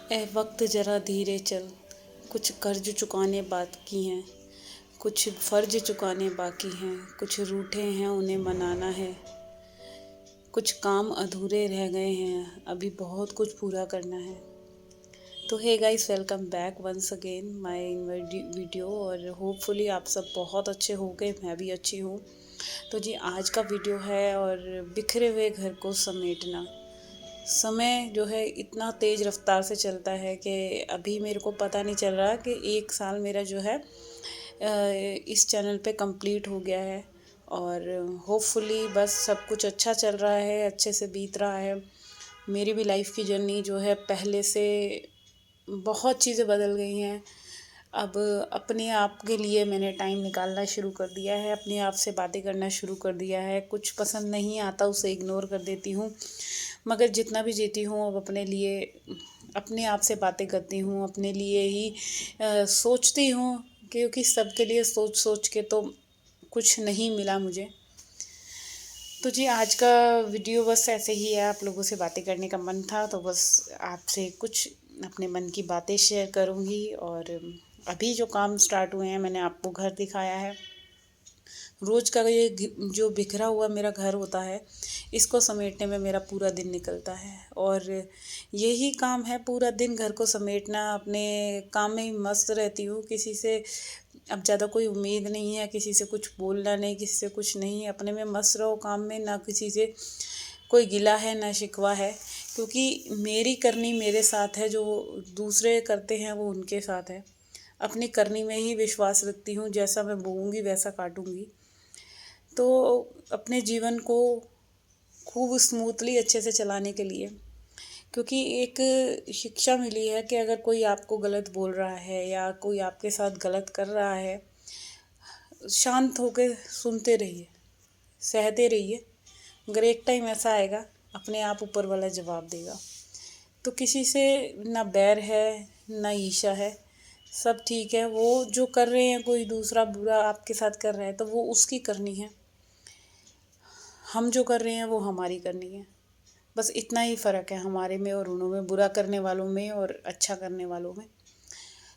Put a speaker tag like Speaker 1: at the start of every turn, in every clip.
Speaker 1: ए वक्त ज़रा धीरे चल, कुछ कर्ज चुकाने बाकी हैं, कुछ फ़र्ज चुकाने बाकी हैं, कुछ रूठे हैं उन्हें मनाना है, कुछ काम अधूरे रह गए हैं, अभी बहुत कुछ पूरा करना है। तो hey guys, welcome back once again my video. और होपफुली आप सब बहुत अच्छे होंगे, मैं भी अच्छी हूँ। तो जी आज का वीडियो है और बिखरे हुए घर को समेटना। समय जो है इतना तेज़ रफ्तार से चलता है कि अभी मेरे को पता नहीं चल रहा कि 1 साल मेरा जो है इस चैनल पे कंप्लीट हो गया है। और होपफुली बस सब कुछ अच्छा चल रहा है, अच्छे से बीत रहा है। मेरी भी लाइफ की जर्नी जो है पहले से बहुत चीज़ें बदल गई हैं। अब अपने आप के लिए मैंने टाइम निकालना शुरू कर दिया है, अपने आप से बातें करना शुरू कर दिया है। कुछ पसंद नहीं आता उसे इग्नोर कर देती हूँ, मगर जितना भी जीती हूँ अब अपने लिए, अपने आप से बातें करती हूँ, अपने लिए ही सोचती हूँ, क्योंकि सबके लिए सोच सोच के तो कुछ नहीं मिला मुझे। तो जी आज का वीडियो बस ऐसे ही है, आप लोगों से बातें करने का मन था तो बस आपसे कुछ अपने मन की बातें शेयर करूँगी। और अभी जो काम स्टार्ट हुए हैं, मैंने आपको घर दिखाया है। रोज़ का ये जो बिखरा हुआ मेरा घर होता है, इसको समेटने में मेरा पूरा दिन निकलता है। और यही काम है, पूरा दिन घर को समेटना। अपने काम में ही मस्त रहती हूँ, किसी से अब ज़्यादा कोई उम्मीद नहीं है, किसी से कुछ बोलना नहीं, किसी से कुछ नहीं, अपने में मस्त रहो काम में। ना किसी से कोई गिला है ना शिकवा है, क्योंकि मेरी करनी मेरे साथ है, जो दूसरे करते हैं वो उनके साथ है। अपनी करनी में ही विश्वास रखती हूँ, जैसा मैं बोऊँगी वैसा काटूँगी। तो अपने जीवन को खूब स्मूथली अच्छे से चलाने के लिए, क्योंकि एक शिक्षा मिली है कि अगर कोई आपको गलत बोल रहा है या कोई आपके साथ गलत कर रहा है, शांत होकर सुनते रहिए, सहते रहिए, मगर एक टाइम ऐसा आएगा अपने आप ऊपर वाला जवाब देगा। तो किसी से ना बैर है ना ईर्ष्या है, सब ठीक है। वो जो कर रहे हैं, कोई दूसरा बुरा आपके साथ कर रहा है तो वो उसकी करनी है, हम जो कर रहे हैं वो हमारी करनी है। बस इतना ही फ़र्क है हमारे में और उन्हों में, बुरा करने वालों में और अच्छा करने वालों में।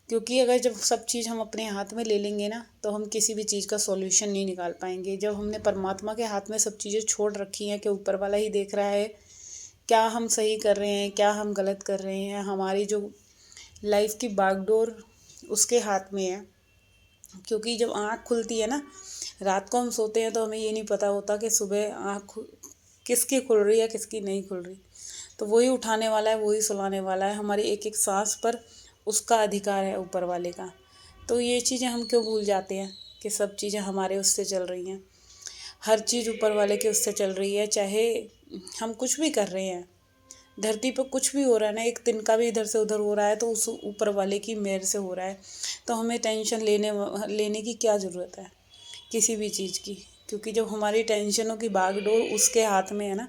Speaker 1: क्योंकि अगर जब सब चीज़ हम अपने हाथ में ले लेंगे ना, तो हम किसी भी चीज़ का सॉल्यूशन नहीं निकाल पाएंगे। जब हमने परमात्मा के हाथ में सब चीज़ें छोड़ रखी हैं कि ऊपर वाला ही देख रहा है क्या हम सही कर रहे हैं, क्या हम गलत कर रहे हैं, हमारी जो लाइफ की बागडोर उसके हाथ में है। क्योंकि जब आँख खुलती है ना, रात को हम सोते हैं तो हमें ये नहीं पता होता कि सुबह आँख किसकी खुल रही है किसकी नहीं खुल रही। तो वही उठाने वाला है, वही सुलाने वाला है। हमारी एक एक सांस पर उसका अधिकार है, ऊपर वाले का। तो ये चीज़ें हम क्यों भूल जाते हैं कि सब चीज़ें हमारे उससे चल रही हैं, हर चीज़ ऊपर वाले के उससे चल रही है। चाहे हम कुछ भी कर रहे हैं, धरती पर कुछ भी हो रहा है ना, एक तिनका भी इधर से उधर हो रहा है तो उस ऊपर वाले की मेहर से हो रहा है। तो हमें टेंशन लेने की क्या ज़रूरत है किसी भी चीज़ की, क्योंकि जब हमारी टेंशनों की बागडोर उसके हाथ में है ना,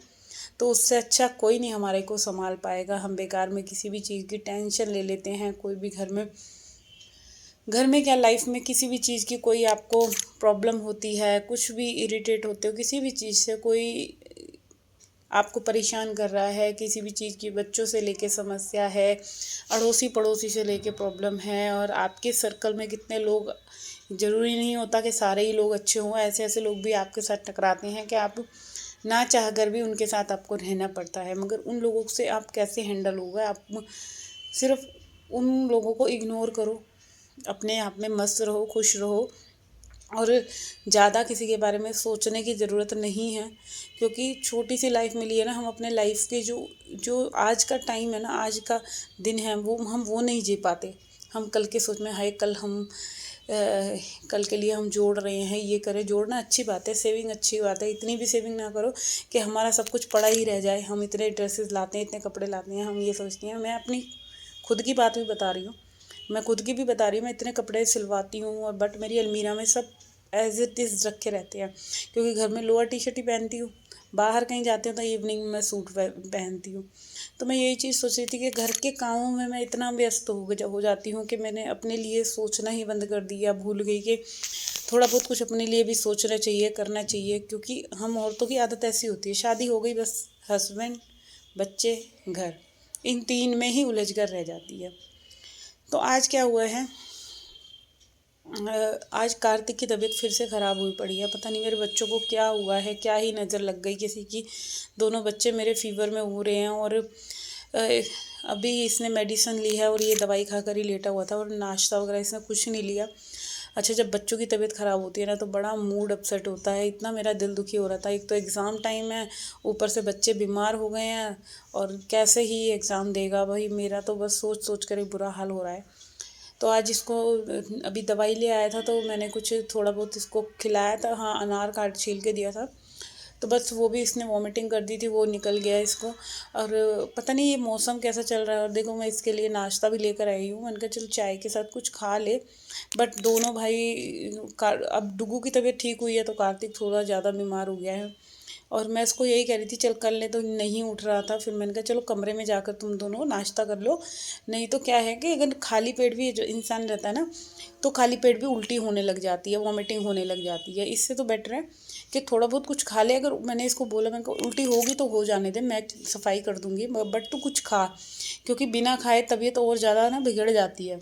Speaker 1: तो उससे अच्छा कोई नहीं हमारे को संभाल पाएगा। हम बेकार में किसी भी चीज़ की टेंशन ले लेते हैं। कोई भी घर में क्या, लाइफ में किसी भी चीज़ की कोई आपको प्रॉब्लम होती है, कुछ भी इरिटेट होते हो किसी भी चीज़ से, कोई आपको परेशान कर रहा है किसी भी चीज़ की, बच्चों से लेके समस्या है, अड़ोसी पड़ोसी से लेके प्रॉब्लम है, और आपके सर्कल में कितने लोग, ज़रूरी नहीं होता कि सारे ही लोग अच्छे हों। ऐसे ऐसे लोग भी आपके साथ टकराते हैं कि आप ना चाह कर भी उनके साथ आपको रहना पड़ता है। मगर उन लोगों से आप कैसे हैंडल होगा, आप सिर्फ उन लोगों को इग्नोर करो, अपने आप में मस्त रहो, खुश रहो, और ज़्यादा किसी के बारे में सोचने की ज़रूरत नहीं है। क्योंकि छोटी सी लाइफ मिली है ना, हम अपने लाइफ के जो जो आज का टाइम है ना, आज का दिन है, वो हम वो नहीं जी पाते। हम कल के सोच में, हाय कल हम कल के लिए हम जोड़ रहे हैं, ये करें। जोड़ना अच्छी बात है, सेविंग अच्छी बात है, इतनी भी सेविंग ना करो कि हमारा सब कुछ पड़ा ही रह जाए। हम इतने ड्रेसेस लाते हैं, इतने कपड़े लाते हैं, हम ये सोचती हैं। मैं अपनी खुद की बात भी बता रही हूँ, मैं खुद की भी बता रही हूँ। मैं इतने कपड़े सिलवाती हूँ, और बट मेरी अलमीरा में सब एज इट इज़ रखे रहते हैं। क्योंकि घर में लोअर टी शर्ट ही पहनती हूँ, बाहर कहीं जाती हूँ तो इवनिंग में मैं सूट पहनती हूँ। तो मैं यही चीज़ सोच रही थी कि घर के कामों में मैं इतना व्यस्त हो जाती हूँ कि मैंने अपने लिए सोचना ही बंद कर दिया, भूल गई कि थोड़ा बहुत कुछ अपने लिए भी सोचना चाहिए, करना चाहिए। क्योंकि हम औरतों की आदत ऐसी होती है, शादी हो गई बस, हस्बैंड, बच्चे, घर, इन तीन में ही उलझ कर रह जाती है। तो आज क्या हुआ है, आज कार्तिक की तबीयत फिर से ख़राब हुई पड़ी है। पता नहीं मेरे बच्चों को क्या हुआ है, क्या ही नज़र लग गई किसी की। दोनों बच्चे मेरे फीवर में हो रहे हैं और अभी इसने मेडिसिन ली है और ये दवाई खाकर ही लेटा हुआ था और नाश्ता वगैरह इसने कुछ नहीं लिया। अच्छा, जब बच्चों की तबीयत ख़राब होती है ना तो बड़ा मूड अपसेट होता है। इतना मेरा दिल दुखी हो रहा था। एक तो एग्ज़ाम टाइम है, ऊपर से बच्चे बीमार हो गए हैं और कैसे ही एग्ज़ाम देगा भाई। मेरा तो बस सोच सोच कर ही बुरा हाल हो रहा है। तो आज इसको अभी दवाई ले आया था तो मैंने कुछ थोड़ा बहुत इसको खिलाया था। हाँ, अनार काट छील के दिया था, तो बस वो भी इसने वॉमिटिंग कर दी थी, वो निकल गया इसको। और पता नहीं ये मौसम कैसा चल रहा है। और देखो मैं इसके लिए नाश्ता भी लेकर आई हूँ। मैंने कहा चल चाय के साथ कुछ खा ले। बट दोनों भाई अब डुगू की तबीयत ठीक हुई है तो कार्तिक थोड़ा ज़्यादा बीमार हो गया है। और मैं इसको यही कह रही थी चल कर ले, तो नहीं उठ रहा था। फिर मैंने कहा चलो कमरे में जाकर तुम दोनों नाश्ता कर लो। नहीं तो क्या है कि अगर खाली पेट भी जो इंसान रहता है ना, तो खाली पेट भी उल्टी होने लग जाती है, वॉमिटिंग होने लग जाती है। इससे तो बेटर है कि थोड़ा बहुत कुछ खा ले। अगर मैंने इसको बोला, मैंने कहा उल्टी होगी तो हो जाने दे, मैं सफाई कर दूंगी, बट तू कुछ खा, क्योंकि बिना खाए तबीयत और ज़्यादा ना बिगड़ जाती है।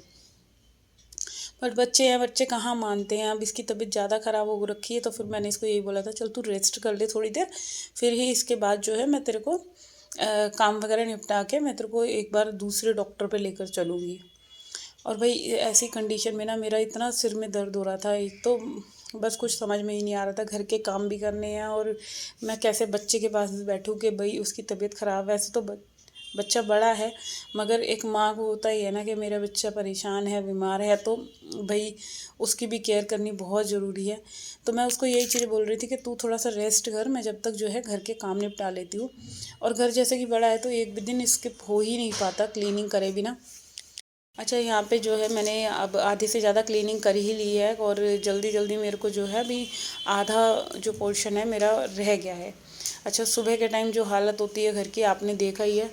Speaker 1: पर बच्चे हैं, बच्चे कहाँ मानते हैं। अब इसकी तबीयत ज़्यादा ख़राब हो रखी है तो फिर मैंने इसको यही बोला था चल तू रेस्ट कर ले थोड़ी देर, फिर ही इसके बाद जो है मैं तेरे को काम वगैरह निपटा के मैं तेरे को एक बार दूसरे डॉक्टर पे लेकर चलूँगी। और भाई ऐसी कंडीशन में ना मेरा इतना सिर में दर्द हो रहा था। एक तो बस कुछ समझ में ही नहीं आ रहा था, घर के काम भी करने हैं और मैं कैसे बच्चे के पास भी बैठूँ कि भाई उसकी तबीयत ख़राब है। वैसे तो बच्चा बड़ा है, मगर एक माँ को होता ही है ना कि मेरा बच्चा परेशान है, बीमार है, तो भाई उसकी भी केयर करनी बहुत ज़रूरी है। तो मैं उसको यही चीज़ बोल रही थी कि तू थोड़ा सा रेस्ट कर, मैं जब तक जो है घर के काम निपटा लेती हूँ। और घर जैसे कि बड़ा है तो एक भी दिन स्किप हो ही नहीं पाता क्लीनिंग करे बिना। अच्छा, यहाँ पे जो है मैंने अब आधे से ज़्यादा क्लीनिंग कर ही ली है और जल्दी जल्दी मेरे को जो है अभी आधा जो पोर्शन है मेरा रह गया है। अच्छा, सुबह के टाइम जो हालत होती है घर की आपने देखा ही है।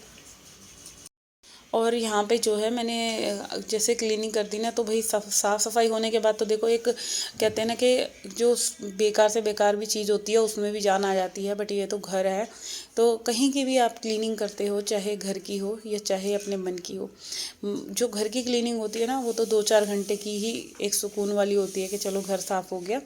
Speaker 1: और यहाँ पे जो है मैंने जैसे क्लीनिंग कर दी ना तो भाई साफ़ सफाई होने के बाद तो देखो एक कहते हैं ना कि जो बेकार से बेकार भी चीज़ होती है उसमें भी जान आ जाती है। बट ये तो घर है, तो कहीं की भी आप क्लीनिंग करते हो, चाहे घर की हो या चाहे अपने मन की हो, जो घर की क्लीनिंग होती है ना वो तो 2-4 घंटे की ही एक सुकून वाली होती है कि चलो घर साफ़ हो गया,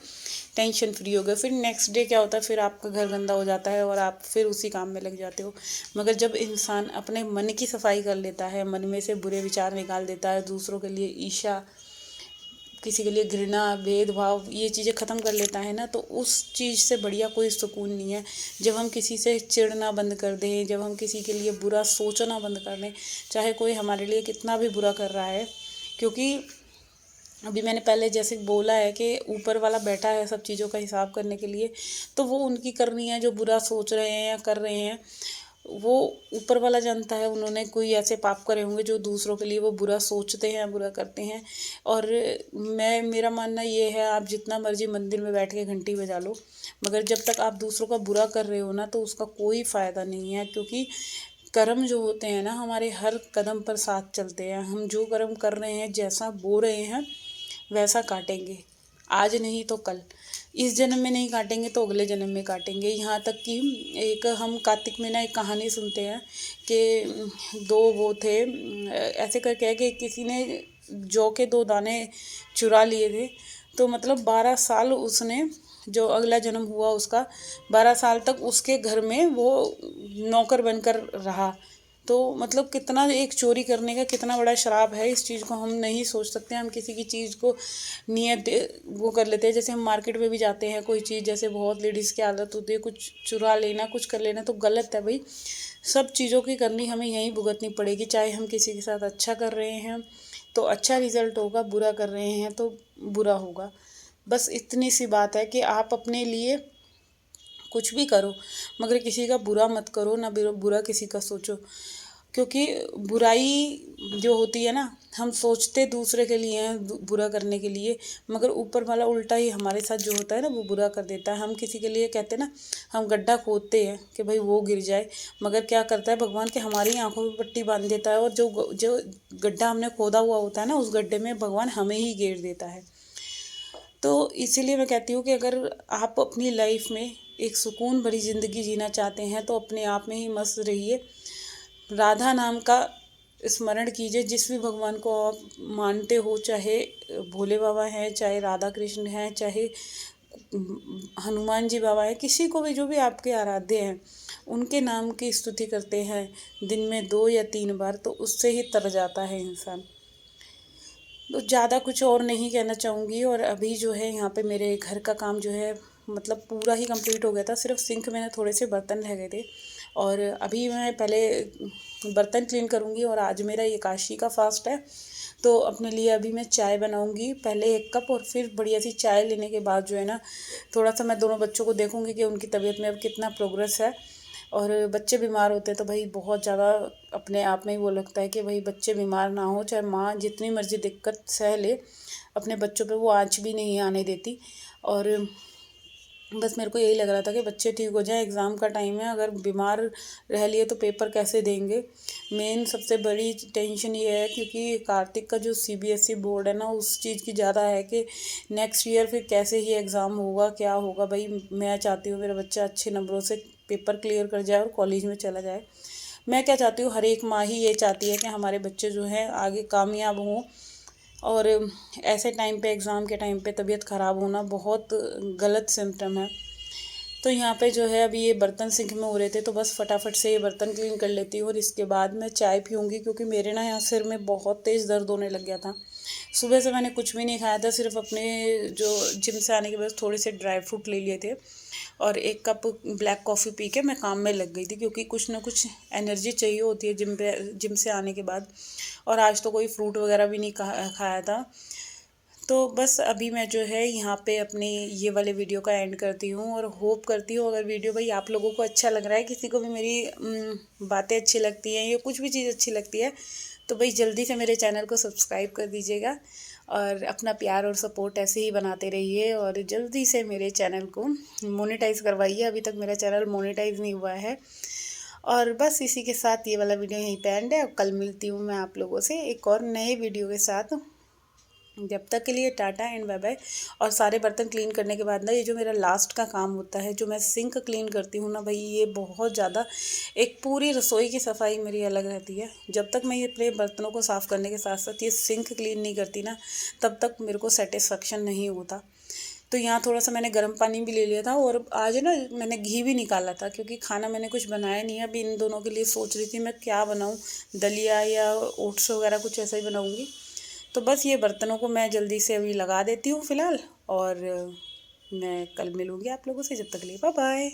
Speaker 1: टेंशन फ्री हो गया। फिर नेक्स्ट डे क्या होता है, फिर आपका घर गंदा हो जाता है और आप फिर उसी काम में लग जाते हो। मगर जब इंसान अपने मन की सफाई कर लेता है, मन में से बुरे विचार निकाल देता है, दूसरों के लिए ईर्ष्या, किसी के लिए घृणा, भेदभाव, ये चीज़ें ख़त्म कर लेता है ना, तो उस चीज़ से बढ़िया कोई सुकून नहीं है। जब हम किसी से चिढ़ना बंद कर दें, जब हम किसी के लिए बुरा सोचना बंद कर दें, चाहे कोई हमारे लिए कितना भी बुरा कर रहा है, क्योंकि अभी मैंने पहले जैसे बोला है कि ऊपर वाला बैठा है सब चीज़ों का हिसाब करने के लिए, तो वो उनकी करनी है जो बुरा सोच रहे हैं या कर रहे हैं। वो ऊपर वाला जानता है, उन्होंने कोई ऐसे पाप करे होंगे जो दूसरों के लिए वो बुरा सोचते हैं, बुरा करते हैं। और मेरा मानना ये है, आप जितना मर्जी मंदिर में बैठ के घंटी बजा लो, मगर जब तक आप दूसरों का बुरा कर रहे हो ना तो उसका कोई फ़ायदा नहीं है। क्योंकि कर्म जो होते हैं ना हमारे हर कदम पर साथ चलते हैं। हम जो कर्म कर रहे हैं, जैसा बो रहे हैं वैसा काटेंगे। आज नहीं तो कल, इस जन्म में नहीं काटेंगे तो अगले जन्म में काटेंगे। यहाँ तक कि एक हम कार्तिक में ना एक कहानी सुनते हैं कि दो वो थे, ऐसे करके है कि किसी ने जौ के 2 दाने चुरा लिए थे। तो मतलब 12 साल उसने, जो अगला जन्म हुआ उसका, 12 साल तक उसके घर में वो नौकर बनकर रहा। तो मतलब कितना एक चोरी करने का कितना बड़ा श्राप है, इस चीज़ को हम नहीं सोच सकते। हम किसी की चीज़ को नियत वो कर लेते हैं। जैसे हम मार्केट में भी जाते हैं, कोई चीज़ जैसे बहुत लेडीज़ की आदत होती है कुछ चुरा लेना, कुछ कर लेना, तो गलत है भाई। सब चीज़ों की करनी हमें यहीं भुगतनी पड़ेगी। चाहे हम किसी के साथ अच्छा कर रहे हैं तो अच्छा रिजल्ट होगा, बुरा कर रहे हैं तो बुरा होगा। बस इतनी सी बात है कि आप अपने लिए कुछ भी करो, मगर किसी का बुरा मत करो, ना बुरा किसी का सोचो। क्योंकि बुराई जो होती है ना, हम सोचते दूसरे के लिए हैं, बुरा करने के लिए, मगर ऊपर वाला उल्टा ही हमारे साथ जो होता है ना वो बुरा कर देता है। हम किसी के लिए कहते हैं ना, हम गड्ढा खोदते हैं कि भाई वो गिर जाए, मगर क्या करता है भगवान के हमारी आंखों में पट्टी बांध देता है और जो जो गड्ढा हमने खोदा हुआ होता है ना, उस गड्ढे में भगवान हमें ही घेर देता है। तो इसीलिए मैं कहती हूँ कि अगर आप अपनी लाइफ में एक सुकून भरी ज़िंदगी जीना चाहते हैं तो अपने आप में ही मस्त रहिए। राधा नाम का स्मरण कीजिए। जिस भी भगवान को आप मानते हो, चाहे भोले बाबा हैं, चाहे राधा कृष्ण हैं, चाहे हनुमान जी बाबा हैं, किसी को भी, जो भी आपके आराध्य हैं, उनके नाम की स्तुति करते हैं दिन में 2 या 3 बार, तो उससे ही तर जाता है इंसान। तो ज़्यादा कुछ और नहीं कहना चाहूँगी। और अभी जो है यहाँ पे मेरे घर का काम जो है मतलब पूरा ही कंप्लीट हो गया था, सिर्फ सिंक में थोड़े से बर्तन रह गए थे। और अभी मैं पहले बर्तन क्लीन करूँगी। और आज मेरा एकादशी का फास्ट है, तो अपने लिए अभी मैं चाय बनाऊँगी, पहले 1 कप, और फिर बढ़िया सी चाय लेने के बाद जो है ना, थोड़ा सा मैं दोनों बच्चों को देखूँगी कि उनकी तबीयत में अब कितना प्रोग्रेस है। और बच्चे बीमार होते हैं तो भाई बहुत ज़्यादा अपने आप में ही वो लगता है कि भाई बच्चे बीमार ना हो, चाहे माँ जितनी मर्ज़ी दिक्कत सह ले, अपने बच्चों पे वो आँच भी नहीं आने देती। और बस मेरे को यही लग रहा था कि बच्चे ठीक हो जाएं, एग्ज़ाम का टाइम है, अगर बीमार रह लिए तो पेपर कैसे देंगे। मेन सबसे बड़ी टेंशन ये है, क्योंकि कार्तिक का जो CBSE बोर्ड है ना, उस चीज़ की ज़्यादा है कि नेक्स्ट ईयर फिर कैसे ही एग्ज़ाम होगा, क्या होगा। भाई मैं चाहती हूँ मेरा बच्चा अच्छे नंबरों से पेपर क्लियर कर जाए और कॉलेज में चला जाए। मैं क्या चाहती हूँ, हर एक माँ ही ये चाहती है कि हमारे बच्चे जो हैं आगे कामयाब हों। और ऐसे टाइम पे, एग्ज़ाम के टाइम पे तबीयत ख़राब होना बहुत गलत सिम्टम है। तो यहाँ पे जो है अभी ये बर्तन सिंक में हो रहे थे, तो बस फटाफट से ये बर्तन क्लीन कर लेती हूँ और इसके बाद मैं चाय पीऊँगी, क्योंकि मेरे ना यहाँ सिर में बहुत तेज़ दर्द होने लग गया था। सुबह से मैंने कुछ भी नहीं खाया था, सिर्फ अपने जो जिम से आने के बाद थोड़े से ड्राई फ्रूट ले लिए थे और 1 कप ब्लैक कॉफ़ी पी के मैं काम में लग गई थी, क्योंकि कुछ ना कुछ एनर्जी चाहिए होती है जिम से आने के बाद। और आज तो कोई फ्रूट वगैरह भी नहीं खाया था। तो बस अभी मैं जो है यहाँ पे अपनी ये वाले वीडियो का एंड करती हूँ, और होप करती हूँ अगर वीडियो भाई आप लोगों को अच्छा लग रहा है, किसी को भी मेरी बातें अच्छी लगती हैं या कुछ भी चीज़ अच्छी लगती है, तो भाई जल्दी से मेरे चैनल को सब्सक्राइब कर दीजिएगा। और अपना प्यार और सपोर्ट ऐसे ही बनाते रहिए, और जल्दी से मेरे चैनल को मोनेटाइज़ करवाइए। अभी तक मेरा चैनल मोनेटाइज़ नहीं हुआ है। और बस इसी के साथ ये वाला वीडियो यहीं पे एंड है। कल मिलती हूँ मैं आप लोगों से एक और नए वीडियो के साथ। जब तक के लिए टाटा एंड बाय बाय। और सारे बर्तन क्लीन करने के बाद ना, ये जो मेरा लास्ट का काम होता है, जो मैं सिंक क्लीन करती हूँ ना भाई, ये बहुत ज़्यादा, एक पूरी रसोई की सफाई मेरी अलग रहती है। जब तक मैं ये अपने बर्तनों को साफ़ करने के साथ साथ ये सिंक क्लीन नहीं करती ना, तब तक मेरे को सेटिस्फेक्शन नहीं होता। तो यहाँ थोड़ा सा मैंने गर्म पानी भी ले लिया था, और आज ना मैंने घी भी निकाला था, क्योंकि खाना मैंने कुछ बनाया नहीं है। अभी इन दोनों के लिए सोच रही थी मैं क्या बनाऊँ, दलिया या ओट्स वगैरह कुछ ऐसा ही बनाऊँगी। तो बस ये बर्तनों को मैं जल्दी से अभी लगा देती हूँ फ़िलहाल, और मैं कल मिलूँगी आप लोगों से। जब तक के लिए बाय बाय।